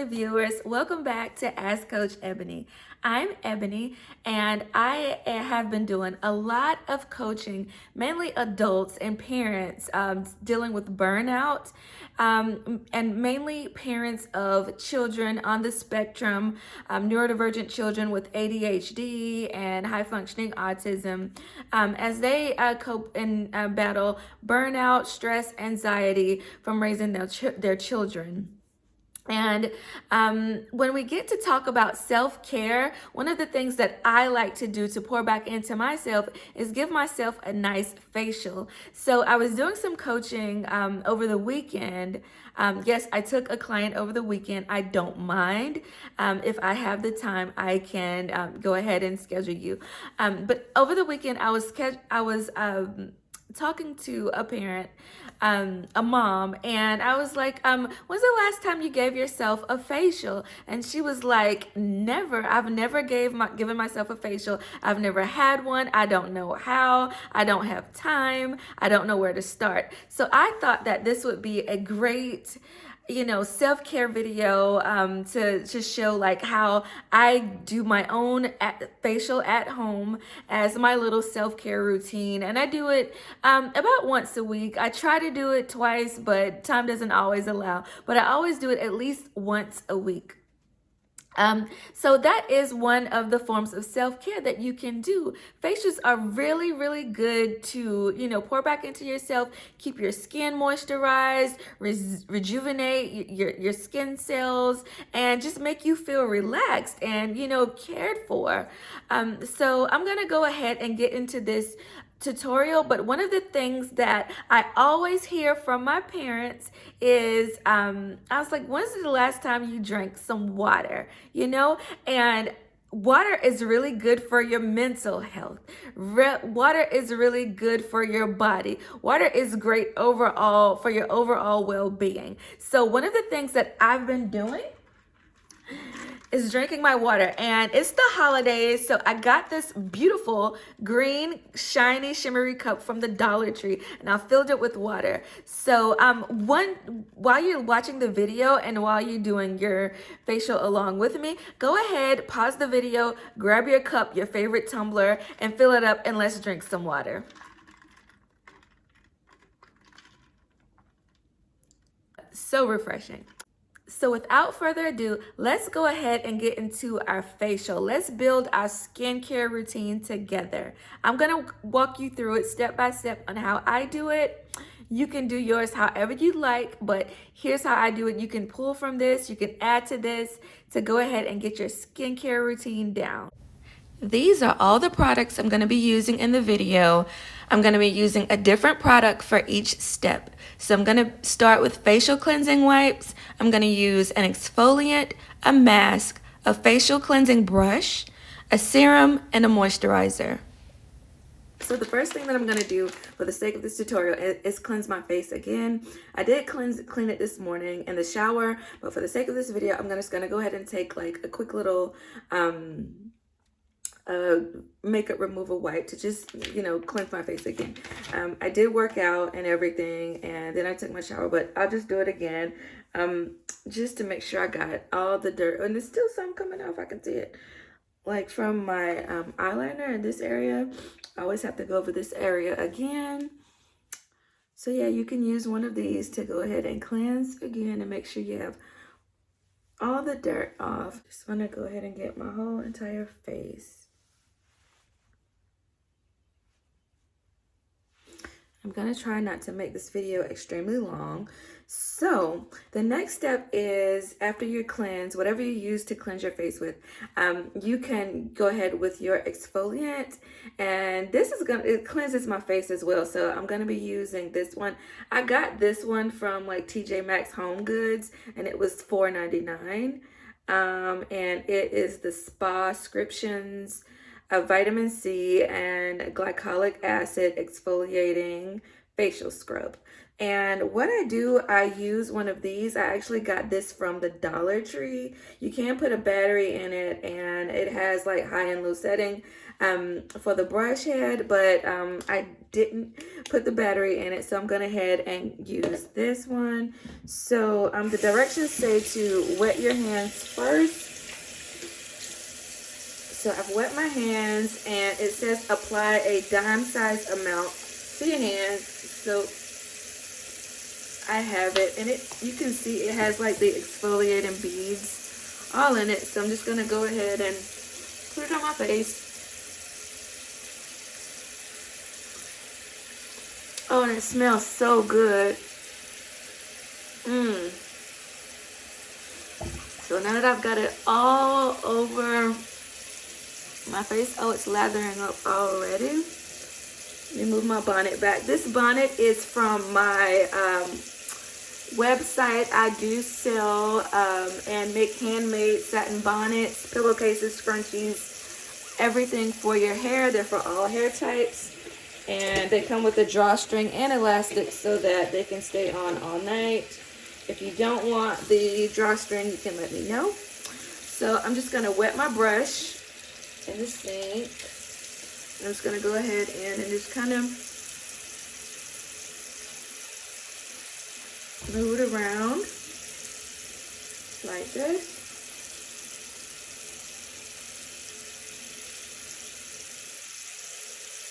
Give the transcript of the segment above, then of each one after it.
viewers. Welcome back to Ask Coach Ebony. I'm Ebony, and I have been doing a lot of coaching, mainly adults and parents dealing with burnout, and mainly parents of children on the spectrum, neurodivergent children with ADHD and high functioning autism, as they cope and battle burnout, stress, anxiety from raising their children. And when we get to talk about self-care, one of the things that I like to do to pour back into myself is give myself a nice facial. So I was doing some coaching over the weekend. Yes, I took a client over the weekend. I don't mind. If I have the time, I can go ahead and schedule you. But over the weekend, I was talking to a parent, a mom, and I was like, when's the last time you gave yourself a facial? And she was like, never. I've never given myself a facial. I've never had one. I don't know how. I don't have time. I don't know where to start. So I thought that this would be a great self-care video to show like how I do my own facial at home as my little self-care routine. And I do it about once a week. I try to do it twice, but time doesn't always allow. But I always do it at least once a week. So that is one of the forms of self-care that you can do. Facials are really, really good to, pour back into yourself, keep your skin moisturized, rejuvenate your skin cells, and just make you feel relaxed and, cared for. So I'm going to go ahead and get into this tutorial, but one of the things that I always hear from my parents is I was like, when's the last time you drank some water? And water is really good for your mental health. Water is really good for your body. Water is great overall for your overall well-being. So one of the things that I've been doing is drinking my water, and it's the holidays, so I got this beautiful green shiny shimmery cup from the Dollar Tree, and I filled it with water. So while you're watching the video and while you're doing your facial along with me, go ahead, pause the video, grab your cup, your favorite tumbler, and fill it up, and let's drink some water. So refreshing. So without further ado, let's go ahead and get into our facial. Let's build our skincare routine together. I'm going to walk you through it step by step on how I do it. You can do yours however you like, but here's how I do it. You can pull from this, you can add to this to go ahead and get your skincare routine down. These are all the products I'm going to be using in the video. I'm going to be using a different product for each step. So I'm going to start with facial cleansing wipes. I'm going to use an exfoliant, a mask, a facial cleansing brush, a serum, and a moisturizer. So the first thing that I'm going to do for the sake of this tutorial is cleanse my face again. I did clean it this morning in the shower, but for the sake of this video, I'm just going to go ahead and take like a quick little makeup removal wipe to just cleanse my face again. I did work out and everything, and then I took my shower, but I'll just do it again just to make sure I got all the dirt. And there's still some coming off, I can see it, like from my eyeliner in this area. I always have to go over this area again. So yeah, you can use one of these to go ahead and cleanse again and make sure you have all the dirt off. Just want to go ahead and get my whole entire face. I'm going to try not to make this video extremely long. So the next step is, after you cleanse, whatever you use to cleanse your face with, you can go ahead with your exfoliant, and it cleanses my face as well. So I'm going to be using this one. I got this one from like TJ Maxx Home Goods, and it was $4.99. And it is the Spa Scriptions vitamin C and glycolic acid exfoliating facial scrub. And what I do, I use one of these. I actually got this from the Dollar Tree. You can put a battery in it, and it has like high and low setting for the brush head, but I didn't put the battery in it, so I'm going to head and use this one. So the directions say to wet your hands first. So I've wet my hands, and it says apply a dime-sized amount to your hands. So I have it, and you can see it has like the exfoliating beads all in it. So I'm just gonna go ahead and put it on my face. Oh, and it smells so good. So now that I've got it all over my face, oh, it's lathering up already. Let me move my bonnet back. This bonnet is from my website. I do sell and make handmade satin bonnets, pillowcases, scrunchies, everything for your hair. They're for all hair types, and they come with a drawstring and elastic so that they can stay on all night. If you don't want the drawstring, you can let me know. So I'm just gonna wet my brush in the sink. I'm just gonna go ahead and just kind of move it around like this.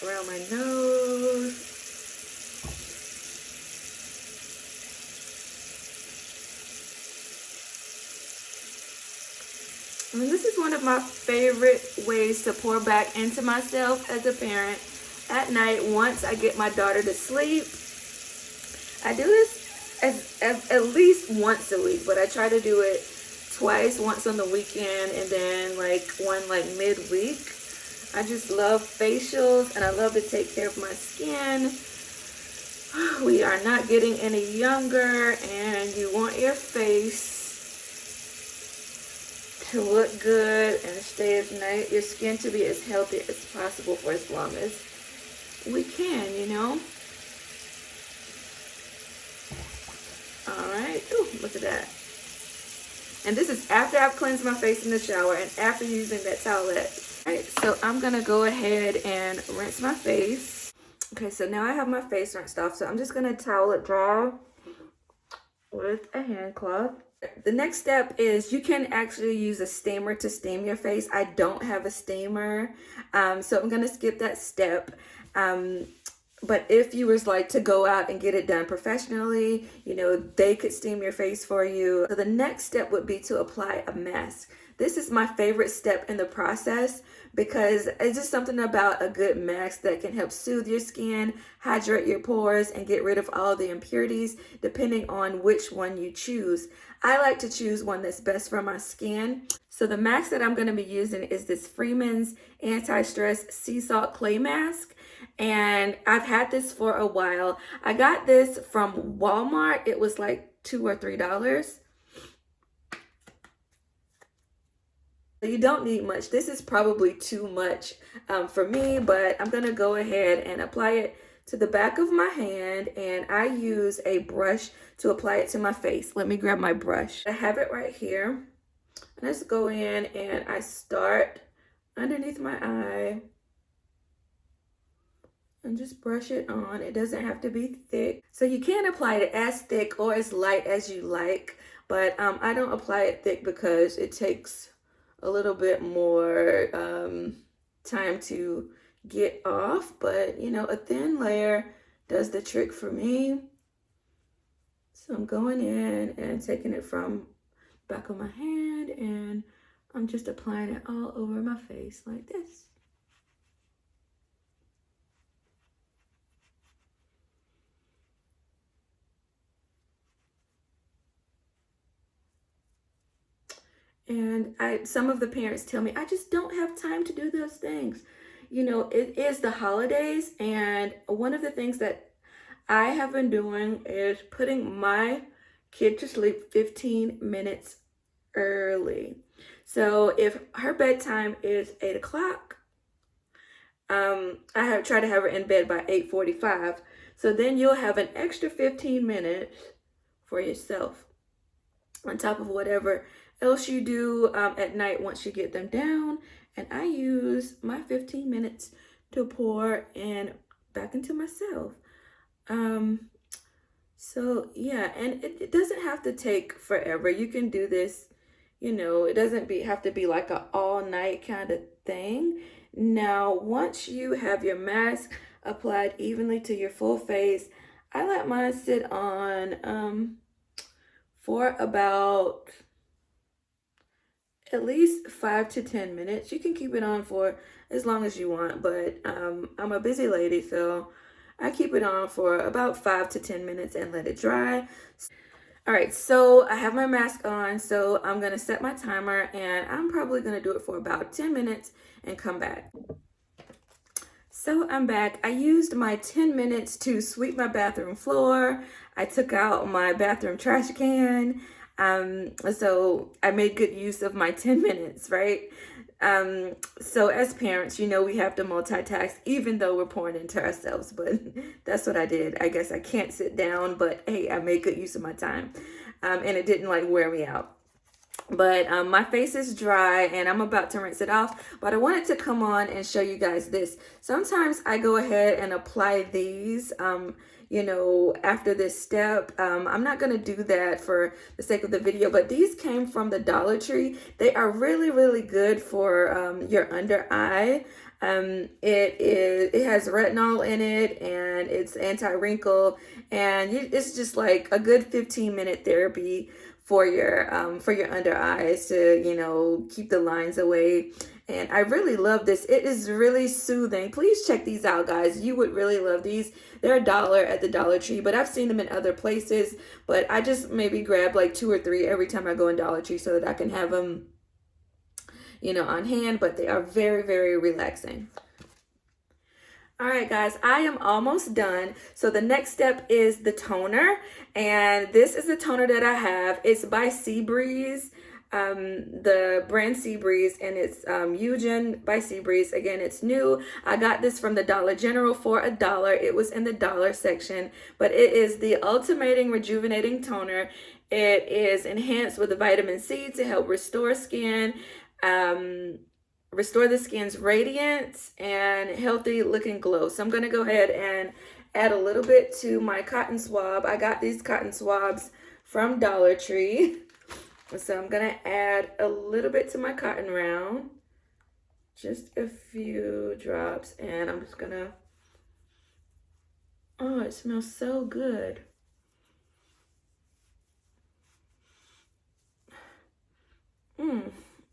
Around my nose. And this is one of my favorite ways to pour back into myself as a parent at night once I get my daughter to sleep. I do this at least once a week, but I try to do it twice, once on the weekend and then like one like midweek. I just love facials, and I love to take care of my skin. We are not getting any younger, and you want your face to look good and stay as nice, your skin to be as healthy as possible for as long as we can, you know. All right. Ooh, look at that. And this is after I've cleansed my face in the shower and after using that towelette. All right, so I'm gonna go ahead and rinse my face. Okay, so now I have my face rinsed off, so I'm just gonna towel it dry with a hand cloth. The next step is you can actually use a steamer to steam your face. I don't have a steamer, so I'm gonna skip that step. But if you was like to go out and get it done professionally, you know, they could steam your face for you. So the next step would be to apply a mask. This is my favorite step in the process because it's just something about a good mask that can help soothe your skin, hydrate your pores, and get rid of all the impurities depending on which one you choose. I like to choose one that's best for my skin. So the mask that I'm going to be using is this Freeman's Anti-Stress Sea Salt Clay Mask. And I've had this for a while. I got this from Walmart. It was like $2 or $3. You don't need much. This is probably too much for me, but I'm going to go ahead and apply it to the back of my hand, and I use a brush to apply it to my face. Let me grab my brush. I have it right here. And I just go in and I start underneath my eye and just brush it on. It doesn't have to be thick. So you can apply it as thick or as light as you like, but I don't apply it thick because it takes a little bit more time to get off, but you know, a thin layer does the trick for me. So I'm going in and taking it from back of my hand, and I'm just applying it all over my face like this. And some of the parents tell me, I just don't have time to do those things. You know, it is the holidays, and one of the things that I have been doing is putting my kid to sleep 15 minutes early. So if her bedtime is 8 o'clock, I have tried to have her in bed by 8:45. So then you'll have an extra 15 minutes for yourself on top of whatever else you do at night once you get them down. And I use my 15 minutes to pour in back into myself. So yeah, and it doesn't have to take forever. You can do this, it doesn't have to be like an all night kind of thing. Now, once you have your mask applied evenly to your full face, I let mine sit on for about at least 5 to 10 minutes. You can keep it on for as long as you want, but I'm a busy lady, so I keep it on for about 5 to 10 minutes and let it dry. All right, so I have my mask on, so I'm gonna set my timer, and I'm probably gonna do it for about 10 minutes and come back. So I'm back. I used my 10 minutes to sweep my bathroom floor. I took out my bathroom trash can. So I made good use of my 10 minutes, right? So as parents, we have to multitask even though we're pouring into ourselves, but that's what I did. I guess I can't sit down, but hey, I made good use of my time. And it didn't wear me out. But my face is dry and I'm about to rinse it off, but I wanted to come on and show you guys this. Sometimes I go ahead and apply these, after this step. I'm not going to do that for the sake of the video, but these came from the Dollar Tree. They are really, really good for your under eye. It has retinol in it, and it's anti-wrinkle, and it's just like a good 15-minute therapy for your under eyes to keep the lines away. And I really love this. It is really soothing. Please check these out, guys. You would really love these. They're $1 at the Dollar Tree, but I've seen them in other places. But I just maybe grab like 2 or 3 every time I go in Dollar Tree so that I can have them on hand. But they are very, very relaxing. All right, guys, I am almost done. So the next step is the toner, and this is the toner that I have. It's by Seabreeze, the brand Seabreeze, and it's Eugen by Seabreeze. Again, it's new. I got this from the Dollar General for $1. It was in the dollar section, but it is the Ultimating Rejuvenating Toner. It is enhanced with vitamin C to help restore skin, restore the skin's radiance and healthy looking glow. So I'm going to go ahead and add a little bit to my cotton swab. I got these cotton swabs from Dollar Tree. So I'm going to add a little bit to my cotton round. Just a few drops. And I'm just going to... Oh, it smells so good.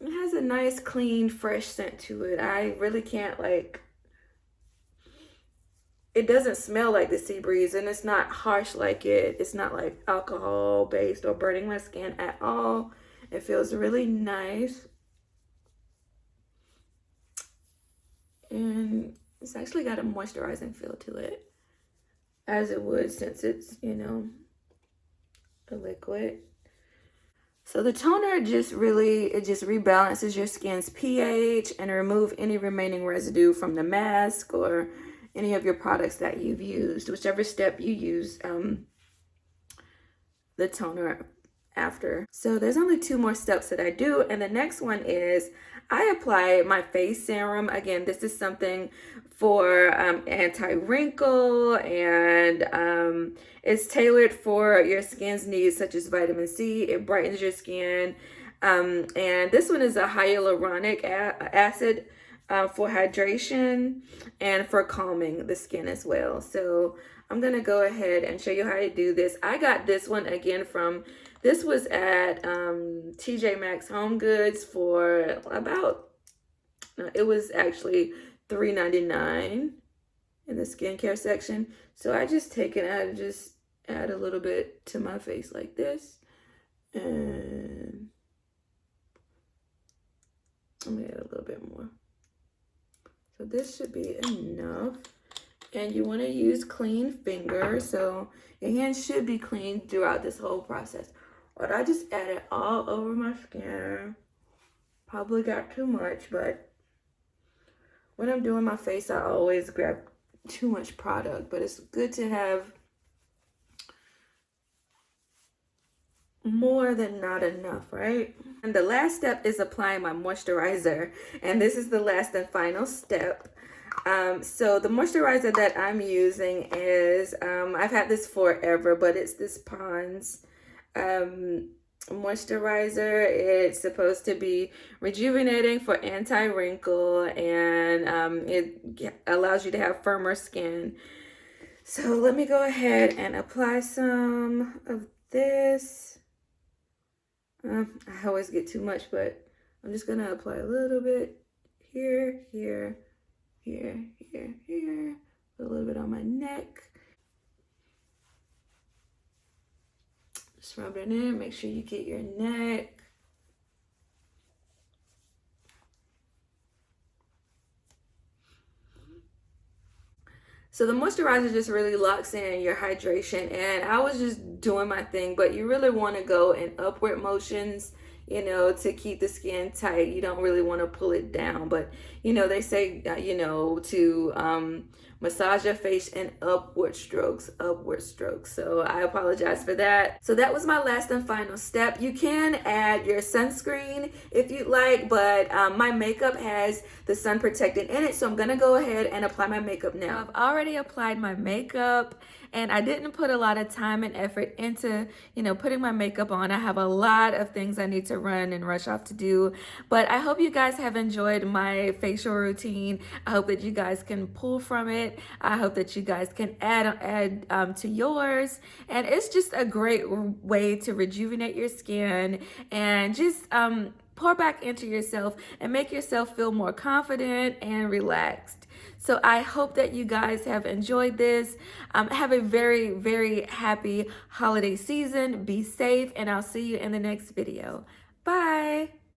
It has a nice, clean, fresh scent to it. I really can't it doesn't smell like the Seabreeze, and it's not harsh like it. It's not like alcohol based or burning my skin at all. It feels really nice. And it's actually got a moisturizing feel to it, as it would since it's, a liquid. So the toner just rebalances your skin's pH and remove any remaining residue from the mask or any of your products that you've used, whichever step you use the toner after. So there's only 2 more steps that I do, and the next one is I apply my face serum. Again, this is something for anti-wrinkle, and it's tailored for your skin's needs, such as vitamin C. It brightens your skin, and this one is a hyaluronic acid for hydration and for calming the skin as well. So I'm gonna go ahead and show you how to do this. I got this one again this was at TJ Maxx Home Goods for it was actually $3.99 in the skincare section. So I just take it out and just add a little bit to my face like this. And I'm gonna add a little bit more. So this should be enough. And you want to use clean fingers, so your hands should be clean throughout this whole process. But I just added all over my skin. Probably got too much, but when I'm doing my face, I always grab too much product, but it's good to have more than not enough, right? And the last step is applying my moisturizer, and this is the last and final step. So the moisturizer that I'm using is, I've had this forever, but it's this Pond's moisturizer. It's supposed to be rejuvenating for anti-wrinkle, and it allows you to have firmer skin. So let me go ahead and apply some of this. I always get too much, but I'm just gonna apply a little bit here, here, here, here, here, put a little bit on my neck. Just rub it in, make sure you get your neck. So the moisturizer just really locks in your hydration, and I was just doing my thing, but you really want to go in upward motions, you know, to keep the skin tight. You don't really want to pull it down, but you know, they say, you know, to massage your face in upward strokes, upward strokes. So I apologize for that. So that was my last and final step. You can add your sunscreen if you'd like, but my makeup has the sun protectant in it. So I'm gonna go ahead and apply my makeup now. I've already applied my makeup, and I didn't put a lot of time and effort into, you know, putting my makeup on. I have a lot of things I need to run and rush off to do, but I hope you guys have enjoyed my facial routine. I hope that you guys can pull from it. I hope that you guys can add to yours, and it's just a great way to rejuvenate your skin and just pour back into yourself and make yourself feel more confident and relaxed. So I hope that you guys have enjoyed this. Have a very, very happy holiday season. Be safe, and I'll see you in the next video. Bye.